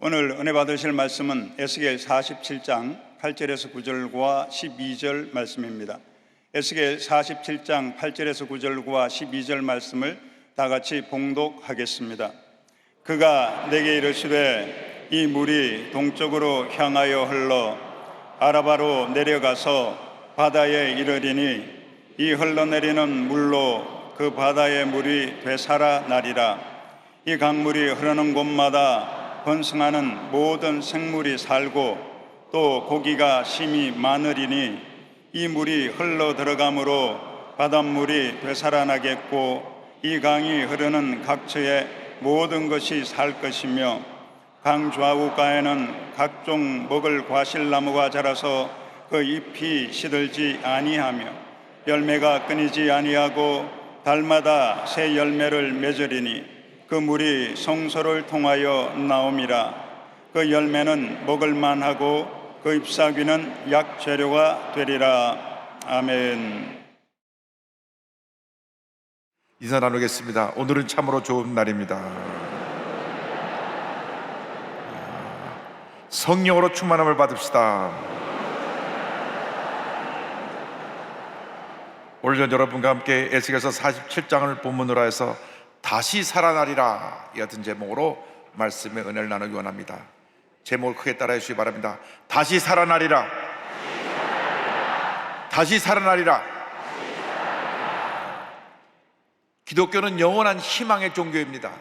오늘 은혜 받으실 말씀은 에스겔 47장 8절에서 9절과 12절 말씀입니다. 에스겔 47장 8절에서 9절과 12절 말씀을 다 같이 봉독하겠습니다. 그가 내게 이르시되 이 물이 동쪽으로 향하여 흘러 아라바로 내려가서 바다에 이르리니 이 흘러내리는 물로 그 바다의 물이 되살아나리라. 이 강물이 흐르는 곳마다 번성하는 모든 생물이 살고 또 고기가 심히 많으리니 이 물이 흘러 들어가므로 바닷물이 되살아나겠고 이 강이 흐르는 각처에 모든 것이 살 것이며 강 좌우가에는 각종 먹을 과실나무가 자라서 그 잎이 시들지 아니하며 열매가 끊이지 아니하고 달마다 새 열매를 맺으리니 그 물이 성소를 통하여 나옴이라. 그 열매는 먹을 만하고 그 잎사귀는 약재료가 되리라. 아멘. 인사 나누겠습니다. 오늘은 참으로 좋은 날입니다. 성령으로 충만함을 받읍시다. 오늘 전 여러분과 함께 에스겔서 47장을 본문으로 해서 다시 살아나리라 이 같은 제목으로 말씀의 은혜를 나누기 원합니다. 제목을 크게 따라해 주시기 바랍니다. 다시 살아나리라. 다시 살아나리라. 기독교는 영원한 희망의 종교입니다.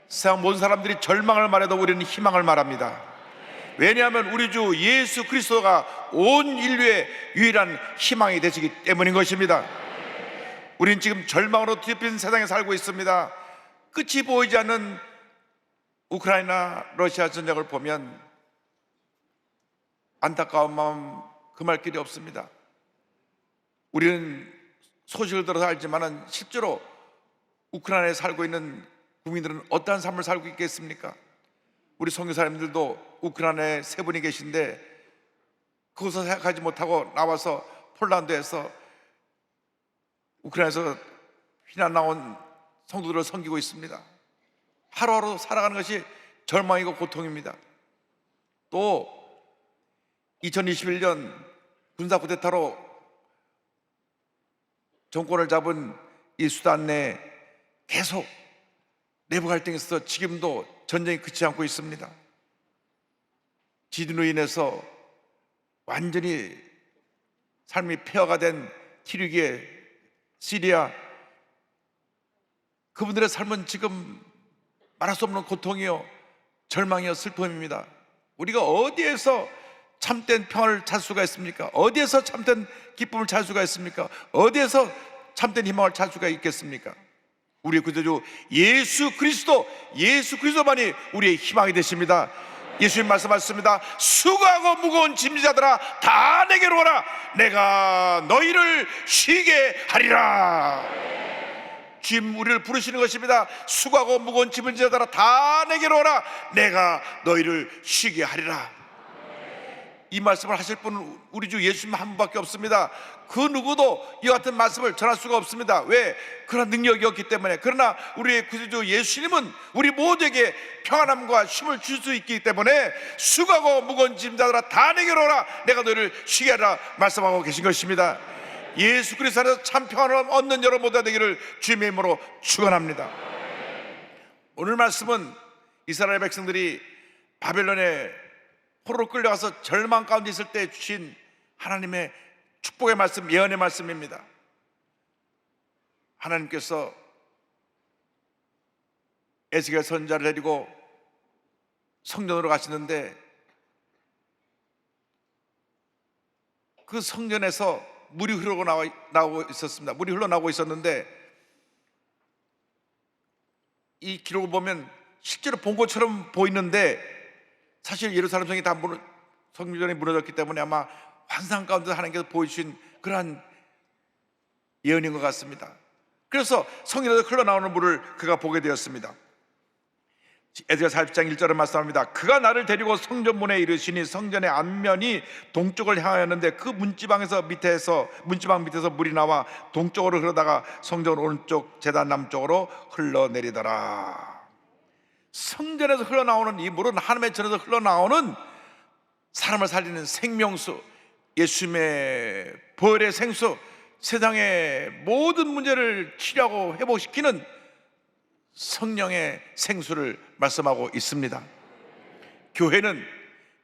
세상 모든 사람들이 절망을 말해도 우리는 희망을 말합니다. 왜냐하면 우리 주 예수 그리스도가 온 인류의 유일한 희망이 되시기 때문인 것입니다. 우리는 지금 절망으로 뒤덮인 세상에 살고 있습니다. 끝이 보이지 않는 우크라이나 러시아 전쟁을 보면 안타까운 마음 금할 길이 없습니다. 우리는 소식을 들어서 알지만 실제로 우크라이나에 살고 있는 국민들은 어떠한 삶을 살고 있겠습니까? 우리 선교사님들도 우크라이나에 세 분이 계신데 그곳에서 생각하지 못하고 나와서 폴란드에서 우크라이나에서 피난 나온 성도들을 섬기고 있습니다. 하루하루 살아가는 것이 절망이고 고통입니다. 또 2021년 군사 쿠데타로 정권을 잡은 이 수단 내에 계속 내부 갈등이 있어서 지금도 전쟁이 그치지 않고 있습니다. 지진으로 인해서 완전히 삶이 폐허가 된 튀르기에 시리아, 그분들의 삶은 지금 말할 수 없는 고통이요 절망이요 슬픔입니다. 우리가 어디에서 참된 평화를 찾을 수가 있습니까? 어디에서 참된 기쁨을 찾을 수가 있습니까? 어디에서 참된 희망을 찾을 수가 있겠습니까? 우리의 구주주 예수 그리스도만이 우리의 희망이 되십니다. 예수님 말씀하셨습니다. 수고하고 무거운 짐자들아 다 내게로 오라. 내가 너희를 쉬게 하리라. 주님 우리를 부르시는 것입니다. 수고하고 무거운 짐을 지자들아 다 내게로 오라. 내가 너희를 쉬게 하리라. 이 말씀을 하실 분은 우리 주 예수님 한 분밖에 없습니다. 그 누구도 이 같은 말씀을 전할 수가 없습니다. 왜? 그런 능력이 없기 때문에. 그러나 우리의 구주주 예수님은 우리 모두에게 평안함과 쉼을 줄 수 있기 때문에 수고하고 무거운 짐자들아 다 내게로 오라. 내가 너희를 쉬게 하라 말씀하고 계신 것입니다. 예수 그리스도 안에서 참 평안을 얻는 여러분 모두가 되기를 주님의 이름으로 축원합니다. 오늘 말씀은 이스라엘 백성들이 바벨론에 포로로 끌려가서 절망 가운데 있을 때 주신 하나님의 축복의 말씀, 예언의 말씀입니다. 하나님께서 에스겔 선지자를 데리고 성전으로 가시는데 그 성전에서 물이 흘러나오고 있었습니다. 물이 흘러나오고 있었는데 이 기록을 보면 실제로 본 것처럼 보이는데 사실 예루살렘 성이 다 성전이 무너졌기 때문에 아마 환상 가운데 하나님께서 보여주신 그러한 예언인 것 같습니다. 그래서 성전에서 흘러나오는 물을 그가 보게 되었습니다. 에스겔 40장 1절을 말씀합니다. 그가 나를 데리고 성전문에 이르시니 성전의 앞면이 동쪽을 향하였는데 그 문지방 밑에서 물이 나와 동쪽으로 흐르다가 성전 오른쪽 제단 남쪽으로 흘러내리더라. 성전에서 흘러나오는 이 물은 하나님의 전에서 흘러나오는 사람을 살리는 생명수, 예수님의 부활의 생수, 세상의 모든 문제를 치료하고 회복시키는 성령의 생수를 말씀하고 있습니다. 교회는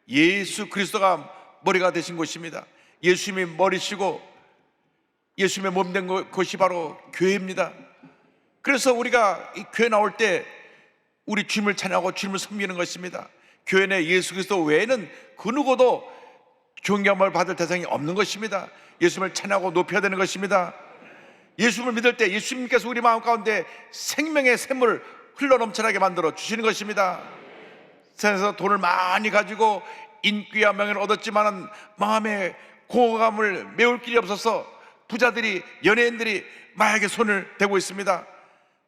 예수 그리스도가 머리가 되신 곳입니다. 예수님이 머리시고 예수님의 몸 된 곳이 바로 교회입니다. 그래서 우리가 이 교회 나올 때 우리 주님을 찬양하고 주님을 섬기는 것입니다. 교회 내 예수 그리스도 외에는 그 누구도 존경함을 받을 대상이 없는 것입니다. 예수님을 찬양하고 높여야 되는 것입니다. 예수님을 믿을 때 예수님께서 우리 마음 가운데 생명의 샘물을 흘러넘쳐나게 만들어 주시는 것입니다. 세상에서 돈을 많이 가지고 인기와 명예를 얻었지만 마음에 공허감을 메울 길이 없어서 부자들이, 연예인들이 마약에 손을 대고 있습니다.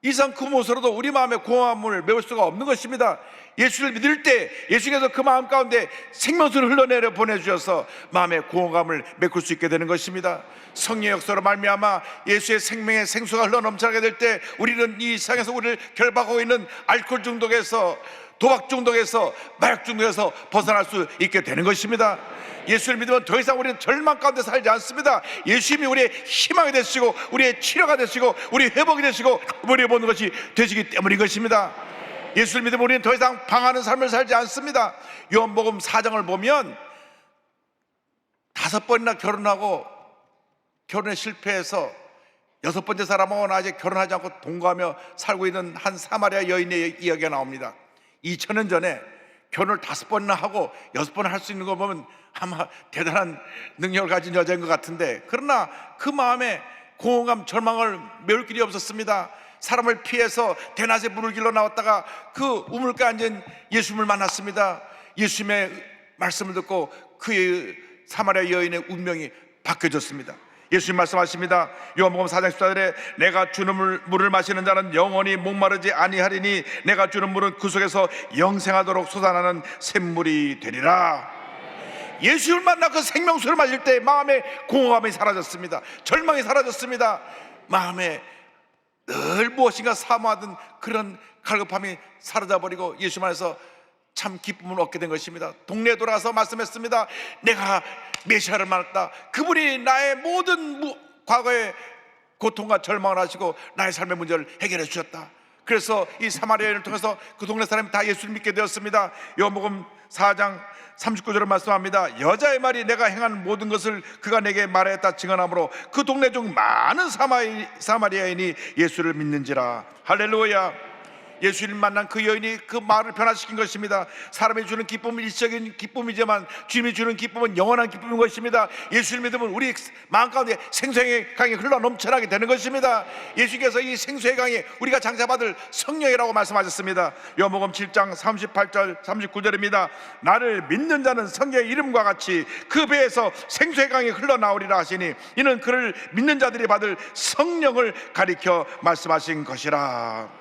이상 그 모습으로도 우리 마음에 공허함을 메울 수가 없는 것입니다. 예수를 믿을 때 예수께서 그 마음 가운데 생명수를 흘러내려 보내주셔서 마음의 공허감을 메꿀 수 있게 되는 것입니다. 성령의 역사로 말미암아 예수의 생명의 생수가 흘러넘쳐나게 될 때 우리는 이 세상에서 우리를 결박하고 있는 알코올 중독에서, 도박 중독에서, 마약 중독에서 벗어날 수 있게 되는 것입니다. 예수를 믿으면 더 이상 우리는 절망 가운데 살지 않습니다. 예수님이 우리의 희망이 되시고 우리의 치료가 되시고 우리의 회복이 되시고 우리의 모든 것이 되시기 때문인 것입니다. 예수를 믿으면 우리는 더 이상 방하는 삶을 살지 않습니다. 요한복음 4장을 보면 5번이나 결혼하고 결혼에 실패해서 6번째 사람하고는 아직 결혼하지 않고 동거하며 살고 있는 한 사마리아 여인의 이야기가 나옵니다. 2000년 전에 결혼을 5번이나 하고 6번을 할 수 있는 거 보면 아마 대단한 능력을 가진 여자인 것 같은데, 그러나 그 마음에 공허감, 절망을 메울 길이 없었습니다. 사람을 피해서 대낮에 물을 길러 나왔다가 그 우물가에 앉은 예수님을 만났습니다. 예수님의 말씀을 듣고 그 사마리아 여인의 운명이 바뀌어졌습니다. 예수님 말씀하십니다. 요한복음 4장 14절에 내가 주는 물을 마시는 자는 영원히 목마르지 아니하리니 내가 주는 물은 그 속에서 영생하도록 솟아나는 샘물이 되리라. 예수를 만나 그 생명수를 마실 때 마음의 공허함이 사라졌습니다. 절망이 사라졌습니다. 마음에 늘 무엇인가 사모하던 그런 갈급함이 사라져버리고 예수 안에서 참 기쁨을 얻게 된 것입니다. 동네에 돌아가서 말씀했습니다. 내가 메시아를 만났다. 그분이 나의 모든 과거의 고통과 절망을 하시고 나의 삶의 문제를 해결해 주셨다. 그래서 이 사마리아인을 통해서 그 동네 사람이 다 예수를 믿게 되었습니다. 요한복음 4장 39절을 말씀합니다. 여자의 말이 내가 행한 모든 것을 그가 내게 말했다 증언하므로 그 동네 중 많은 사마리아인이 예수를 믿는지라. 할렐루야. 예수님 만난 그 여인이 그 마을을 변화시킨 것입니다. 사람이 주는 기쁨은 일시적인 기쁨이지만 주님이 주는 기쁨은 영원한 기쁨인 것입니다. 예수를 믿으면 우리 마음 가운데 생수의 강이 흘러 넘쳐나게 되는 것입니다. 예수께서 이 생수의 강이 우리가 장사받을 성령이라고 말씀하셨습니다. 요한복음 7장 38절 39절입니다. 나를 믿는 자는 성경의 이름과 같이 그 배에서 생수의 강이 흘러나오리라 하시니 이는 그를 믿는 자들이 받을 성령을 가리켜 말씀하신 것이라.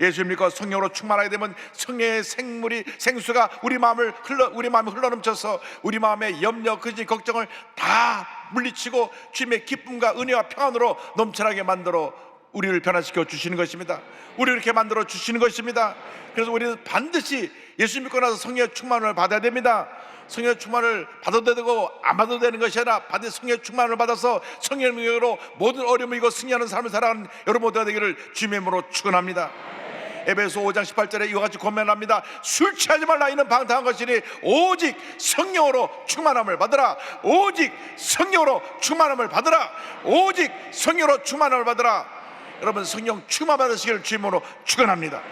예수 믿고 성령으로 충만하게 되면 성령의 생수가 우리 마음에 흘러넘쳐서 우리 마음의 염려, 근심, 걱정을 다 물리치고 주님의 기쁨과 은혜와 평안으로 넘쳐나게 만들어 우리를 변화시켜 주시는 것입니다. 우리를 이렇게 만들어 주시는 것입니다. 그래서 우리는 반드시 예수 믿고 나서 성령의 충만을 받아야 됩니다. 성령의 충만을 받아도 되고 안 받아도 되는 것이 아니라 반드시 성령의 충만을 받아서 성령의 능력으로 모든 어려움을 이고 승리하는 삶을 살아가는 여러분 모두가 되기를 주님의 이름으로 축원합니다. 에베소 5장 18절에 이와 같이 권면합니다. 술 취하지 말라. 이는 방탕한 것이니 오직 성령으로 충만함을 받으라. 오직 성령으로 충만함을 받으라. 오직 성령으로 충만함을 받으라. 여러분 성령 충만 받으시기를 주님으로 축원합니다.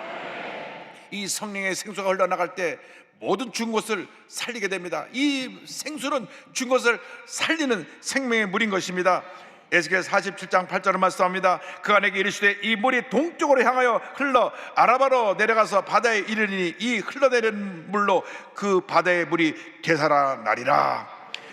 이 성령의 생수가 흘러나갈 때 모든 죽은 것을 살리게 됩니다. 이 생수는 죽은 것을 살리는 생명의 물인 것입니다. 에스겔 47장 8절을 말씀합니다. 그가 내게 이르시되 이 물이 동쪽으로 향하여 흘러 아라바로 내려가서 바다에 이르니 이 흘러내리는 물로 그 바다의 물이 되살아나리라.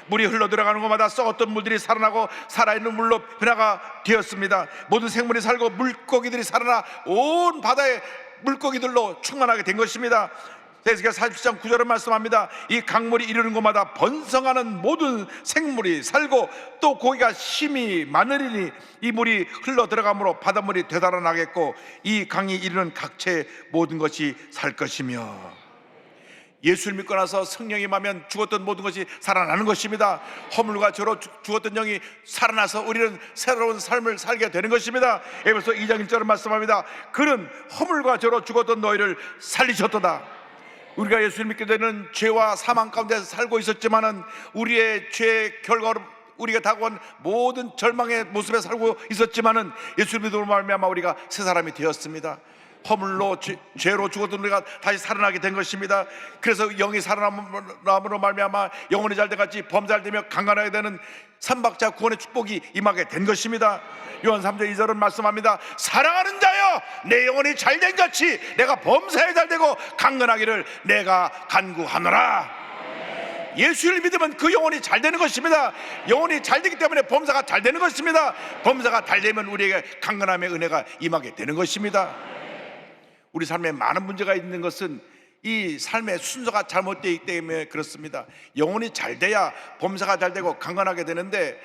물이 흘러 들어가는 곳마다 썩었던 물들이 살아나고 살아있는 물로 변화가 되었습니다. 모든 생물이 살고 물고기들이 살아나 온 바다의 물고기들로 충만하게 된 것입니다. 에스겔 47장 9절은 말씀합니다. 이 강물이 이르는 곳마다 번성하는 모든 생물이 살고 또 고기가 심히 많으리니 이 물이 흘러 들어가므로 바닷물이 되달아나겠고 이 강이 이르는 각체 모든 것이 살 것이며. 예수를 믿고 나서 성령이 임하면 죽었던 모든 것이 살아나는 것입니다. 허물과 죄로 죽었던 영이 살아나서 우리는 새로운 삶을 살게 되는 것입니다. 에베소 2장 1절은 말씀합니다. 그는 허물과 죄로 죽었던 너희를 살리셨도다. 우리가 예수를 믿게 되는 죄와 사망 가운데서 살고 있었지만은 우리의 죄의 결과로 우리가 다가온 모든 절망의 모습에 살고 있었지만은 예수를 믿음으로 말미암아 우리가 새 사람이 되었습니다. 허물로 죄로 죽었던 우리가 다시 살아나게 된 것입니다. 그래서 영이 살아남으로 말미암아 영혼이 잘돼 같이 범살되며 강건하게 되는 삼박자 구원의 축복이 임하게 된 것입니다. 요한 3장 2절은 말씀합니다. 사랑하는 자여 내 영혼이 잘된 같이 내가 범사에 잘되고 강건하기를 내가 간구하노라. 예수를 믿으면 그 영혼이 잘 되는 것입니다. 영혼이 잘 되기 때문에 범사가 잘 되는 것입니다. 범사가 잘 되면 우리에게 강건함의 은혜가 임하게 되는 것입니다. 우리 삶에 많은 문제가 있는 것은 이 삶의 순서가 잘못되어 있기 때문에 그렇습니다. 영혼이 잘 돼야 범사가 잘 되고 강건하게 되는데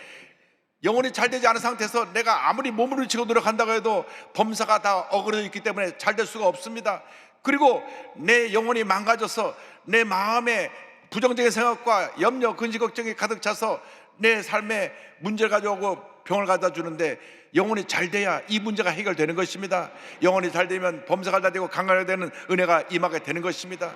영혼이 잘 되지 않은 상태에서 내가 아무리 몸을 치고 노력한다고 해도 범사가 다 어그러져 있기 때문에 잘 될 수가 없습니다. 그리고 내 영혼이 망가져서 내 마음에 부정적인 생각과 염려, 근심, 걱정이 가득 차서 내 삶에 문제를 가져오고 병을 갖다 주는데 영혼이 잘 돼야 이 문제가 해결되는 것입니다. 영혼이 잘 되면 범사가 잘 되고 강건하게 되는 은혜가 임하게 되는 것입니다.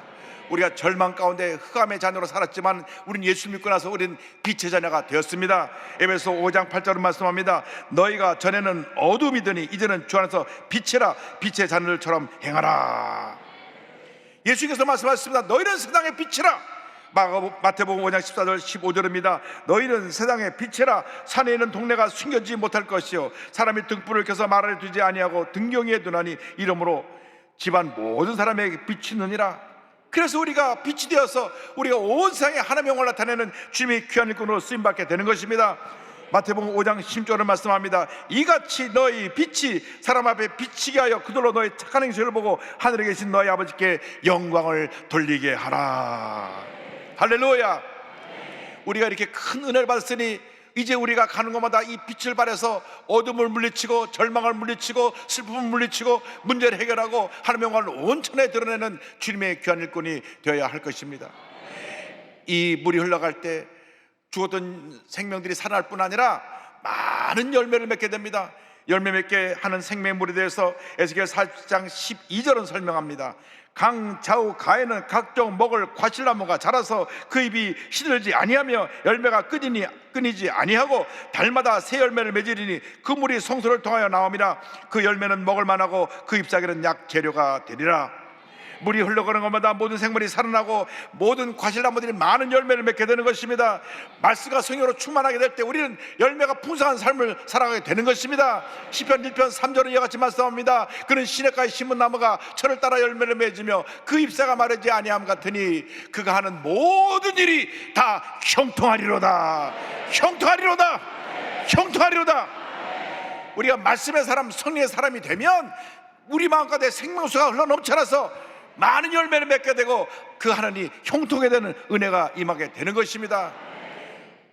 우리가 절망 가운데 흑암의 자녀로 살았지만 우리는 예수 믿고 나서 우리는 빛의 자녀가 되었습니다. 에베소 5장 8절은 말씀합니다. 너희가 전에는 어둠이더니 이제는 주 안에서 빛이라 빛의 자녀들처럼 행하라. 예수께서 말씀하셨습니다. 너희는 세상의 빛이라. 마태복음 5장 14절 15절입니다. 너희는 세상의 빛이라. 산에 있는 동네가 숨겨지지 못할 것이요 사람이 등불을 켜서 마루에 두지 아니하고 등경이에 두나니 이러므로 집안 모든 사람에게 빛이 있느니라. 그래서 우리가 빛이 되어서 우리가 온 세상에 하나님의 영광을 나타내는 주님의 귀한 일꾼으로 쓰임받게 되는 것입니다. 마태복음 5장 10절을 말씀합니다. 이같이 너희 빛이 사람 앞에 비치게 하여 그들로 너희 착한 행실을 보고 하늘에 계신 너희 아버지께 영광을 돌리게 하라. 할렐루야. 우리가 이렇게 큰 은혜를 받았으니 이제 우리가 가는 곳마다 이 빛을 발해서 어둠을 물리치고 절망을 물리치고 슬픔을 물리치고 문제를 해결하고 하나님의 영광을 온천에 드러내는 주님의 귀한 일꾼이 되어야 할 것입니다. 이 물이 흘러갈 때 죽었던 생명들이 살아날 뿐 아니라 많은 열매를 맺게 됩니다. 열매 맺게 하는 생명물에 대해서 에스겔 40장 12절은 설명합니다. 강 좌우 가에는 각종 먹을 과실나무가 자라서 그 잎이 시들지 아니하며 열매가 끊이지 아니하고 달마다 새 열매를 맺으리니 그 물이 성소를 통하여 나옴이라. 그 열매는 먹을 만하고 그 잎사귀는 약 재료가 되리라. 물이 흘러가는 것마다 모든 생물이 살아나고 모든 과실나무들이 많은 열매를 맺게 되는 것입니다. 말씀과 성령으로 충만하게 될 때 우리는 열매가 풍성한 삶을 살아가게 되는 것입니다. 시편 1편 3절은 이와 같이 말씀합니다. 그는 시냇가에 심은 나무가 철을 따라 열매를 맺으며 그 잎사가 마르지 아니함 같으니 그가 하는 모든 일이 다 형통하리로다. 형통하리로다. 형통하리로다. 우리가 말씀의 사람, 성령의 사람이 되면 우리 마음가운데 생명수가 흘러 넘쳐나서 많은 열매를 맺게 되고 그 하나님이 형통하게 되는 은혜가 임하게 되는 것입니다.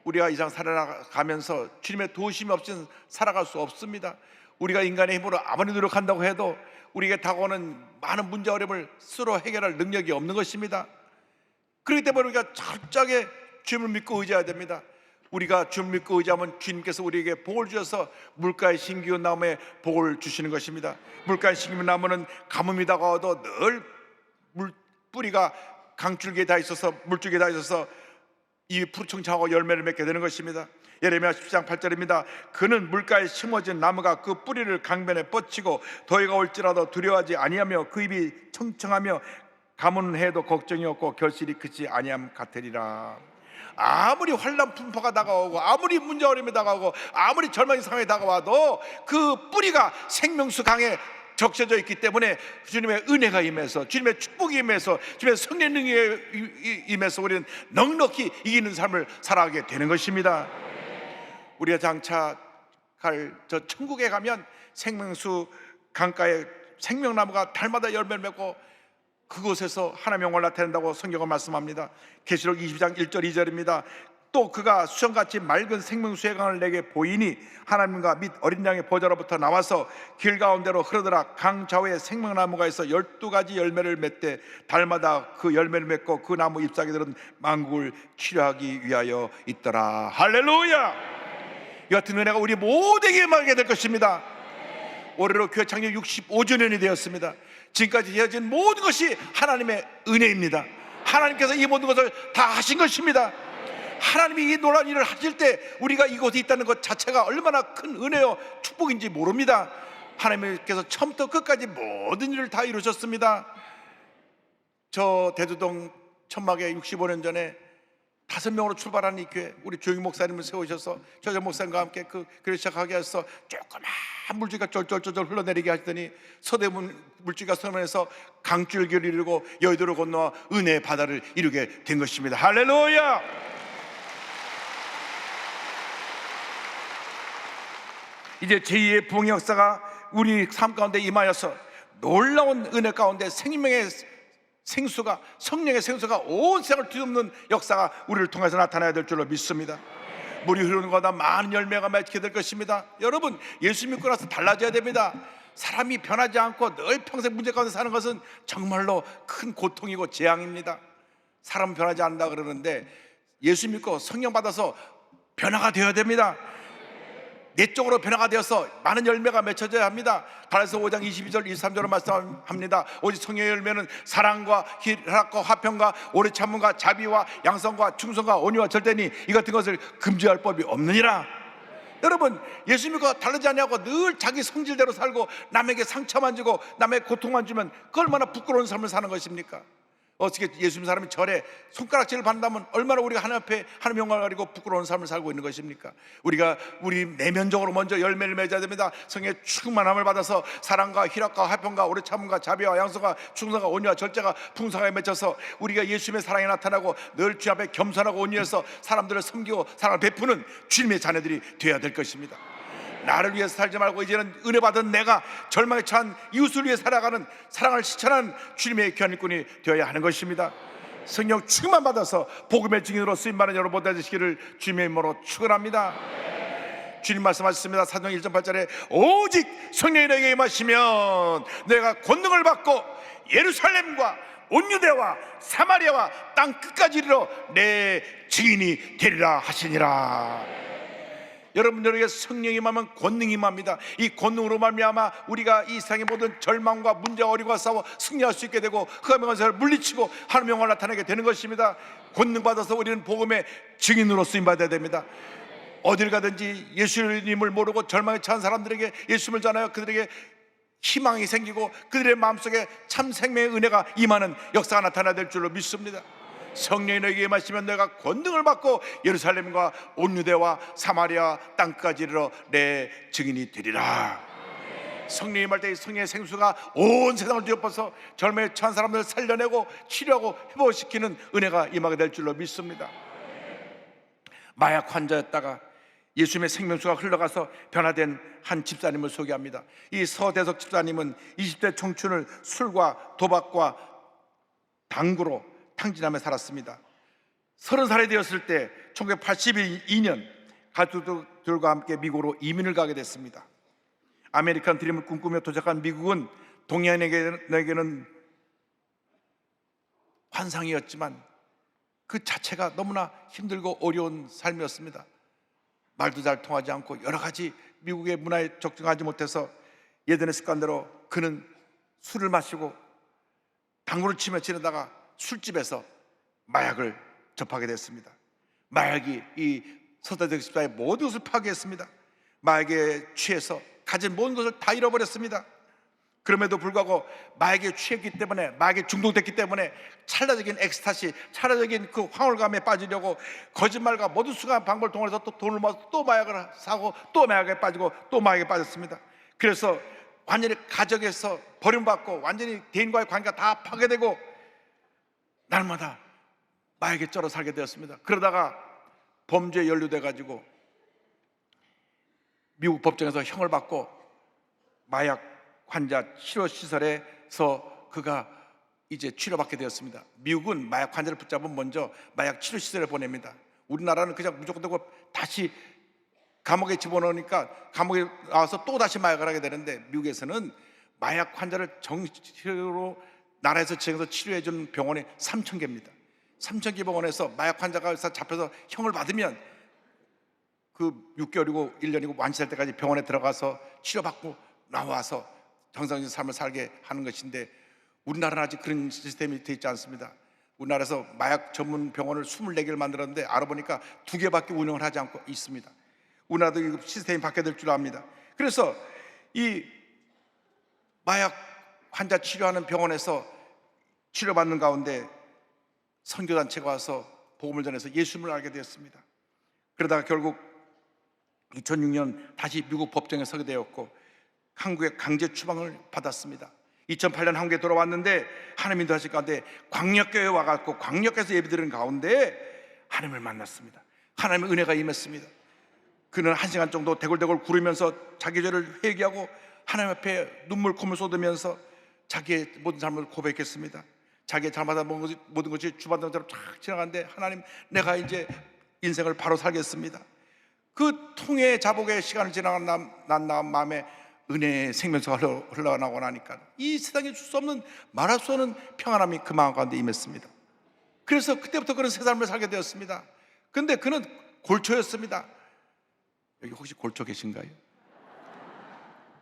우리가 이 세상 살아가면서 주님의 도우심이 없이는 살아갈 수 없습니다. 우리가 인간의 힘으로 아무리 노력한다고 해도 우리에게 다가오는 많은 문제 어려움을 스스로 해결할 능력이 없는 것입니다. 그렇기 때문에 우리가 철저하게 주님을 믿고 의지해야 됩니다. 우리가 주님을 믿고 의지하면 주님께서 우리에게 복을 주셔서 물가에 심기운 나무에 복을 주시는 것입니다. 물가에 심기운 나무는 가뭄이 다가와도 늘 뿌리가 강줄기에 다 있어서 물줄기에 다 있어서 이 푸르청청하고 열매를 맺게 되는 것입니다. 예레미야 10장 8절입니다. 그는 물가에 심어진 나무가 그 뿌리를 강변에 뻗치고 더위가 올지라도 두려워하지 아니하며 그 잎이 청청하며 가뭄해도 걱정이 없고 결실이 크지 아니함 같으리라. 아무리 환난 풍파가 다가오고 아무리 문제 어려움이 다가오고 아무리 절망의 상황이 다가와도 그 뿌리가 생명수 강에 적셔져 있기 때문에 주님의 은혜가 임해서 주님의 축복이 임해서 주님의 성령 능력이 임해서 우리는 넉넉히 이기는 삶을 살아가게 되는 것입니다. 우리가 장차 갈 저 천국에 가면 생명수 강가에 생명나무가 달마다 열매를 맺고 그곳에서 하나님의 영광을 나타낸다고 성경은 말씀합니다. 계시록 20장 1절 2절입니다. 또 그가 수정같이 맑은 생명수의 강을 내게 보이니 하나님과 및 어린 양의 보좌로부터 나와서 길 가운데로 흐르더라. 강 좌우에 생명나무가 있어 12가지 열매를 맺되 달마다 그 열매를 맺고 그 나무 잎사귀들은 만국을 치료하기 위하여 있더라. 할렐루야. 이 같은 은혜가 우리 모두에게 임하게 될 것입니다. 올해로 교회 창립 65주년이 되었습니다. 지금까지 되어진 모든 것이 하나님의 은혜입니다. 하나님께서 이 모든 것을 다 하신 것입니다. 하나님이 이 놀라운 일을 하실 때 우리가 이곳에 있다는 것 자체가 얼마나 큰 은혜요 축복인지 모릅니다. 하나님께서 처음부터 끝까지 모든 일을 다 이루셨습니다. 저 대두동 천막에 65년 전에 5명으로 출발한 이 교회, 우리 조용희 목사님을 세우셔서 조정 목사님과 함께 그 교회 시작하게 해서 조그만 물줄기가 쫄쫄쫄 흘러내리게 하시더니 서대문 물줄기가 선언해서 강줄기를 이루고 여의도를 건너와 은혜의 바다를 이루게 된 것입니다. 할렐루야. 이제 제2의 부흥의 역사가 우리 삶 가운데 임하여서 놀라운 은혜 가운데 생명의 생수가, 성령의 생수가 온 세상을 뒤덮는 역사가 우리를 통해서 나타나야 될 줄로 믿습니다. 물이 흐르는 것보다 많은 열매가 맺게 될 것입니다. 여러분, 예수 믿고 나서 달라져야 됩니다. 사람이 변하지 않고 늘 평생 문제 가운데 사는 것은 정말로 큰 고통이고 재앙입니다. 사람은 변하지 않는다 그러는데 예수 믿고 성령 받아서 변화가 되어야 됩니다. 내적으로 변화가 되어서 많은 열매가 맺혀져야 합니다. 갈라디아서 5장 22절 23절로 말씀합니다. 오직 성령의 열매는 사랑과 희락과 화평과 오래 참음과 자비와 양성과 충성과 온유와 절대니 이 같은 것을 금지할 법이 없느니라. 여러분, 예수 믿고 다르지 않냐고 늘 자기 성질대로 살고 남에게 상처만 주고 남에게 고통만 주면 그 얼마나 부끄러운 삶을 사는 것입니까? 어떻게 예수 믿는 사람이 절에 손가락질을 받는다면 얼마나 우리가 하나님 앞에 하나님 영광을 가리고 부끄러운 삶을 살고 있는 것입니까? 우리가 우리 내면적으로 먼저 열매를 맺어야 됩니다. 성령의 충만함을 받아서 사랑과 희락과 화평과 오래 참음과 자비와 양성과 충성과 온유와 절제가 풍성하게 맺혀서 우리가 예수님의 사랑이 나타나고 늘 주 앞에 겸손하고 온유해서 사람들을 섬기고 사랑을 베푸는 주님의 자녀들이 되어야 될 것입니다. 나를 위해서 살지 말고 이제는 은혜 받은 내가 절망에 처한 이웃을 위해 살아가는 사랑을 실천하는 주님의 귀한 일꾼이 되어야 하는 것입니다. 성령 충만 받아서 복음의 증인으로 쓰임받는 여러분 되시기를 주님의 이름으로 축원합니다. 주님 말씀하셨습니다. 사도행 1장 8절에 오직 성령이 너에게 임하시면 내가 권능을 받고 예루살렘과 온 유대와 사마리아와 땅 끝까지 이르러 내 증인이 되리라 하시니라. 여러분들에게 성령이 임하면 권능이 임합니다. 이 권능으로 말미암아 우리가 이 세상의 모든 절망과 문제와 어려움과 싸워 승리할 수 있게 되고 흑암의 권세를 물리치고 하나님의 영광을 나타내게 되는 것입니다. 권능 받아서 우리는 복음의 증인으로 쓰임받아야 됩니다. 어딜 가든지 예수님을 모르고 절망에 처한 사람들에게 예수님을 전하여 그들에게 희망이 생기고 그들의 마음속에 참 생명의 은혜가 임하는 역사가 나타나야 될 줄로 믿습니다. 성령이 너에게 임하시면 내가 권능을 받고 예루살렘과 온 유대와 사마리아 땅까지 이르러 내 증인이 되리라. 성령이 임할 때 성령의 생수가 온 세상을 뒤엎어서 절망에 처한 사람들을 살려내고 치료하고 회복시키는 은혜가 임하게 될 줄로 믿습니다. 마약 환자였다가 예수님의 생명수가 흘러가서 변화된 한 집사님을 소개합니다. 이 서대석 집사님은 20대 청춘을 술과 도박과 당구로 탕진하며 살았습니다. 30살이 되었을 때 1982년 가족들과 함께 미국으로 이민을 가게 됐습니다. 아메리칸 드림을 꿈꾸며 도착한 미국은 동양인에게는 환상이었지만 그 자체가 너무나 힘들고 어려운 삶이었습니다. 말도 잘 통하지 않고 여러 가지 미국의 문화에 적응하지 못해서 예전의 습관대로 그는 술을 마시고 당구를 치며 지내다가 술집에서 마약을 접하게 됐습니다. 마약이 이 서대석 집사의 모든 것을 파괴했습니다. 마약에 취해서 가진 모든 것을 다 잃어버렸습니다. 그럼에도 불구하고 마약에 취했기 때문에, 마약에 중독됐기 때문에 찰나적인 엑스타시, 찰나적인 그 황홀감에 빠지려고 거짓말과 모든 수많은 방법을 통해서 또 돈을 모아서 또 마약을 사고 또 마약에 빠지고 또 마약에 빠졌습니다. 그래서 완전히 가정에서 버림받고 완전히 대인과의 관계가 다 파괴되고 날마다 마약에 쩔어 살게 되었습니다. 그러다가 범죄에 연루돼 가지고 미국 법정에서 형을 받고 마약 환자 치료시설에서 그가 이제 치료받게 되었습니다. 미국은 마약 환자를 붙잡으면 먼저 마약 치료 시설에 보냅니다. 우리나라는 그냥 무조건 되고 다시 감옥에 집어넣으니까 감옥에 나와서 또 다시 마약을 하게 되는데, 미국에서는 마약 환자를 정식으로 나라에서 지정해서 치료해 주는 병원이 3,000개입니다. 3,000개 병원에서 마약 환자가 잡혀서 형을 받으면 그 6개월이고 1년이고 완치될 때까지 병원에 들어가서 치료받고 나와서 정상적인 삶을 살게 하는 것인데, 우리나라는 아직 그런 시스템이 되어 있지 않습니다. 우리나라에서 마약 전문 병원을 24개를 만들었는데 알아보니까 2개밖에 운영을 하지 않고 있습니다. 우리나라도 이 시스템이 바뀌어야 될 줄 압니다. 그래서 이 마약 환자 치료하는 병원에서 치료받는 가운데 선교단체가 와서 복음을 전해서 예수님을 알게 되었습니다. 그러다가 결국 2006년 다시 미국 법정에 서게 되었고 한국의 강제 추방을 받았습니다. 2008년 한국에 돌아왔는데 하나님 인도하실 가운데 광역교회에 와갖고 광역에서 예배드리는 가운데 하나님을 만났습니다. 하나님의 은혜가 임했습니다. 그는 1시간 정도 대굴대굴 구르면서 자기 죄를 회개하고 하나님 앞에 눈물 콧물 쏟으면서 자기의 모든 삶을 고백했습니다. 자기의 잘못한 모든 것이 주반장처럼 쫙 지나가는데, 하나님, 내가 이제 인생을 바로 살겠습니다. 그 통해 자복의 시간을 지나간 난 마음에 은혜의 생명수가 흘러나오고 나니까 이 세상에 줄 수 없는, 말할 수 없는 평안함이 그 마음 가운데 임했습니다. 그래서 그때부터 그런 새 삶을 살게 되었습니다. 그런데 그는 골초였습니다. 여기 혹시 골초 계신가요?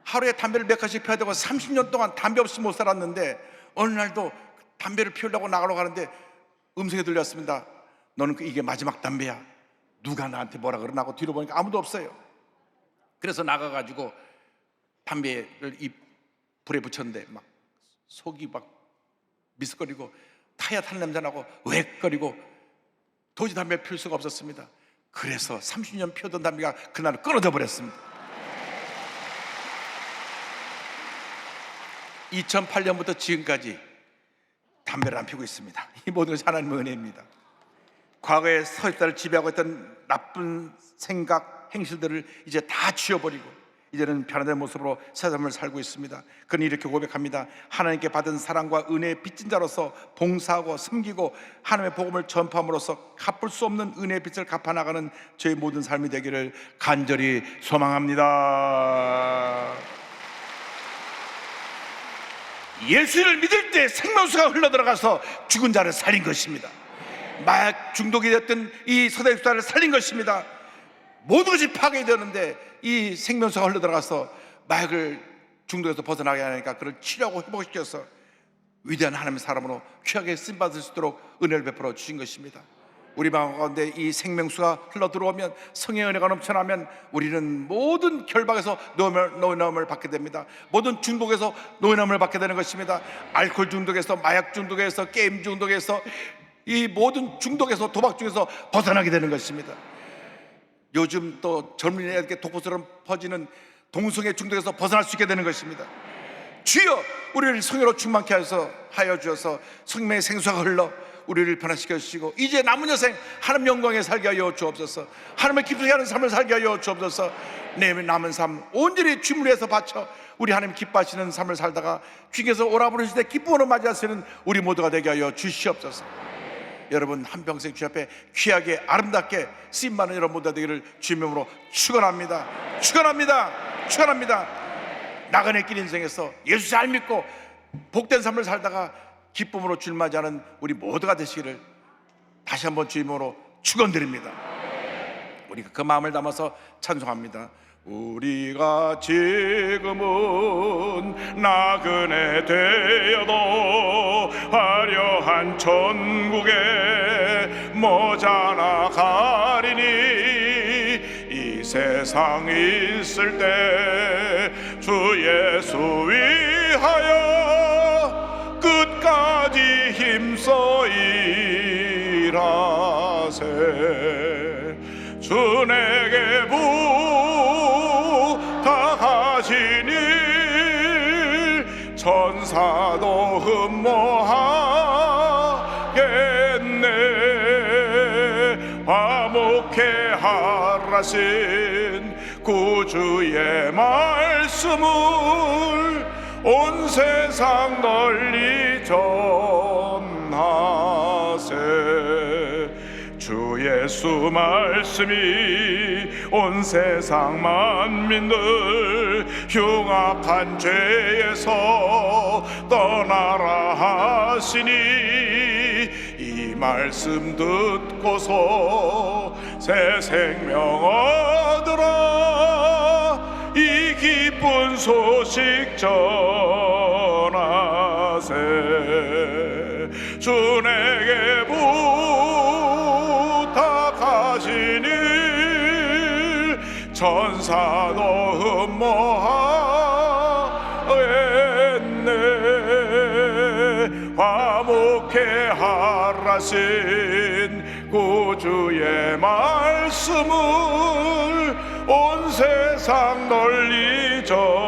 하루에 담배를 몇 가지씩 피워야 되고 30년 동안 담배 없이 못 살았는데, 어느 날도 담배를 피우려고 나가려고 하는데 음성이 들렸습니다. 너는 이게 마지막 담배야. 누가 나한테 뭐라 그러나 하고 뒤로 보니까 아무도 없어요. 그래서 나가가지고 담배를 이 불에 붙였는데 막 속이 막 미스거리고 타야 탄 냄새 나고 으헥거리고 도저히 담배를 피울 수가 없었습니다. 그래서 30년 피우던 담배가 그날 끊어져 버렸습니다. 2008년부터 지금까지 담배를 안 피우고 있습니다. 이 모든 것이 하나님의 은혜입니다. 과거에 서울을 지배하고 있던 나쁜 생각, 행실들을 이제 다 지워버리고 이제는 변화된 모습으로 새 삶을 살고 있습니다. 그는 이렇게 고백합니다. 하나님께 받은 사랑과 은혜의 빚진 자로서 봉사하고 섬기고 하나님의 복음을 전파함으로써 갚을 수 없는 은혜의 빚을 갚아나가는 저의 모든 삶이 되기를 간절히 소망합니다. 예수를 믿을 때 생명수가 흘러들어가서 죽은 자를 살린 것입니다. 마약 중독이 됐던 이 서대육사를 살린 것입니다. 모든 것이 파괴되었는데 이 생명수가 흘러들어가서 마약을 중독에서 벗어나게 하니까 그를 치료하고 회복시켜서 위대한 하나님의 사람으로 귀하게 쓰임받을 수 있도록 은혜를 베풀어 주신 것입니다. 우리 마음 가운데 이 생명수가 흘러들어오면, 성령의 은혜가 넘쳐나면 우리는 모든 결박에서 노예남을 받게 됩니다. 모든 중독에서 노예남을 받게 되는 것입니다. 알코올 중독에서, 마약 중독에서, 게임 중독에서, 이 모든 중독에서, 도박 중에서 벗어나게 되는 것입니다. 요즘 또 젊은이에게 독보처럼 퍼지는 동성애 중독에서 벗어날 수 있게 되는 것입니다. 주여, 우리를 성령으로 충만케 하여 주셔서 성령의 생수가 흘러 우리를 변화시켜 주시고 이제 남은 여생 하나님 영광에 살게 하여 주옵소서. 하나님의 기쁘게 하는 삶을 살게 하여 주옵소서. 내 남은 삶 온전히 주님을 위해서 바쳐 우리 하나님 기뻐하시는 삶을 살다가 주께서 오라 부르실 때 기쁨으로 맞이하시는 우리 모두가 되게 하여 주시옵소서. 여러분 한평생 주 앞에 귀하게 아름답게 쓰임받는 여러분 모두가 되기를 주의 이름으로 축원합니다. 축원합니다. 축원합니다. 나그네 길 인생에서 예수 잘 믿고 복된 삶을 살다가 기쁨으로 주를 맞이하는 우리 모두가 되시기를 다시 한번 주의 이름으로 축원드립니다. 우리가 그 마음을 담아서 찬송합니다. 우리가 지금은 나그네 되어도 화려한 천국에 머지않아 가리니 이 세상 있을 때 주 예수 위하여 끝까지 힘써 일하세. 주 내게 부탁하신 일 천사도 흠모하겠네. 화목해 하라신 구주의 말씀을 온 세상 널리 전 예수 말씀이 온 세상 만민을 흉악한 죄에서 떠나라 하시니 이 말씀 듣고서 새 생명 얻으라 이 기쁜 소식 전하세 주 내게 부탁하신 일 천사도 흠모하였네 화목해 하라신 구주의 말씀을 온 세상 널리 전하세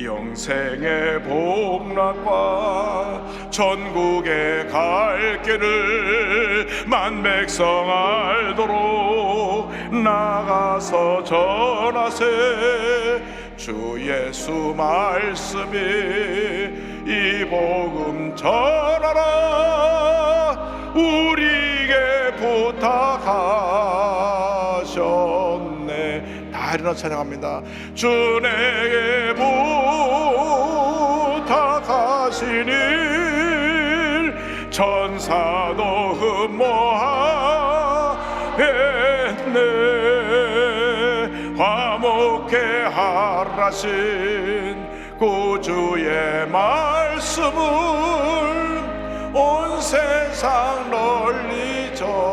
영생의 복락과 천국의 갈 길을 만백성 알도록 나가서 전하세 주 예수 말씀이 이 복음 전하라 우리에게 부탁하셨네. 다 일어나 찬양합니다. 주 내게 부탁하신 일 천사도 흠모하겠네 화목해 하라신 구주의 말씀을 온 세상 널리 전하세.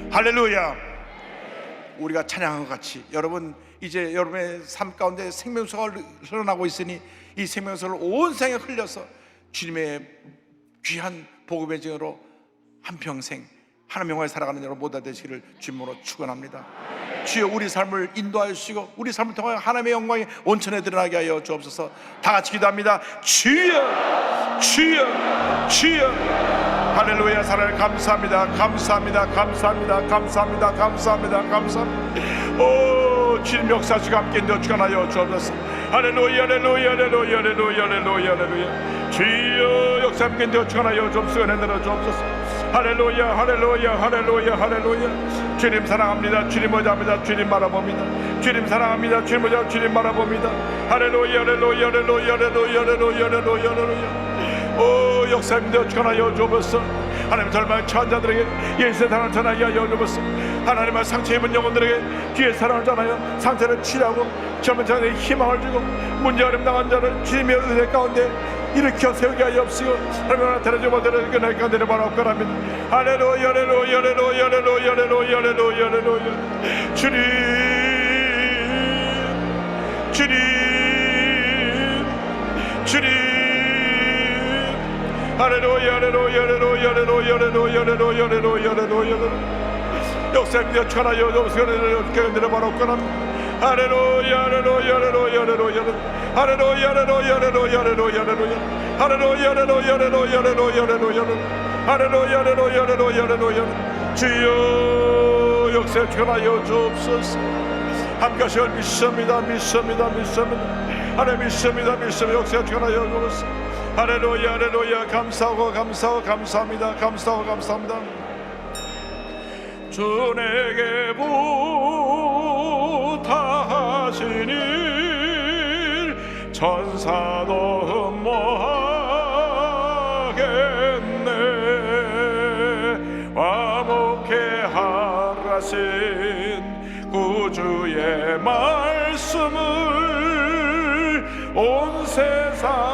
할렐루야. 우리가 찬양한 것 같이 여러분 이제 여러분의 삶 가운데 생명수가 흘러나고 있으니 이 생명수를 온 생에 흘려서 주님의 귀한 복음의 증으로 한평생 하나님 영광에 살아가는 여러분 모두 되시기를 주님으로 축원합니다. 주여 우리 삶을 인도하여 주시고 우리 삶을 통하여 하나님의 영광이 온천에 드러나게 하여 주옵소서. 다 같이 기도합니다. 주여 주여 주여 할렐루야. 사랑을 감사합니다. 감사합니다. 감사합니다. 감사합니다. 감사합니다. 감사합니다. 오 주님 역사시가 함께 인도해 주관하여 주옵소서. 할렐루야 할렐루야 할렐루야 할렐루야 할렐루야 할렐루야. 주여 역사 함께 인도해 주관하여 주옵소서. 은혜 내려 주옵소서. 할렐루야 할렐루야 할렐루야 할렐루야. 주님 사랑합니다. 주님 모자합니다. 주님 바라봅니다. 주님 사랑합니다. 주님 모자 주님 바라봅니다. 할렐루야 할렐루야 할렐루야 할렐루야 할렐루야 할렐루야 할렐루야. 오 역사님들 전하여 주옵소서. 하나님 절망 처한 자들에게 예수의 사랑을 전하게 하여 주옵소서. 하나님의 상처 입은 영혼들에게 주의 사랑을 전하여 상처를 치료하고 젊은 자들에게 희망을 주고 문제 어려움 당한 자를 주님의 은혜 가운데 일으켜 세우게 하여 없으고 하나님 나타내 주옵소서. 그날 가운데 바라옵건합니다. 할렐루야 할렐루야 할렐루야 할렐루야 할렐루야 할렐루야 할렐루야. 주님 주님 주님 할렐루야 할렐루야 할렐루야 할렐루야 할렐루야 할렐루야 할렐루야 할렐루야. 역사님들 전하여 주옵소서. 그날 바라옵건합니다. 할렐루야 할렐루야 할렐루야 할렐루야 할렐루야 할렐루야 할렐루야 할렐루야 할렐루야 할렐루야 할렐루야 할렐루야 할렐루야 할렐루야 할렐루야 할렐루야 할렐루야. 주여 역사 전하여 주옵소서. 함께하시길 믿습니다. 믿습니다. 믿습니다. 하나님 믿습니다. 믿습니다. 역사 전하여 주옵소서. 할렐루야 할렐루야. 감사하고 감사하고 감사합니다. 감사하고 감사합니다. 주 내게 부탁하신 일 천사도 흠모하겠네 화목해 하라신 구주의 말씀을 온 세상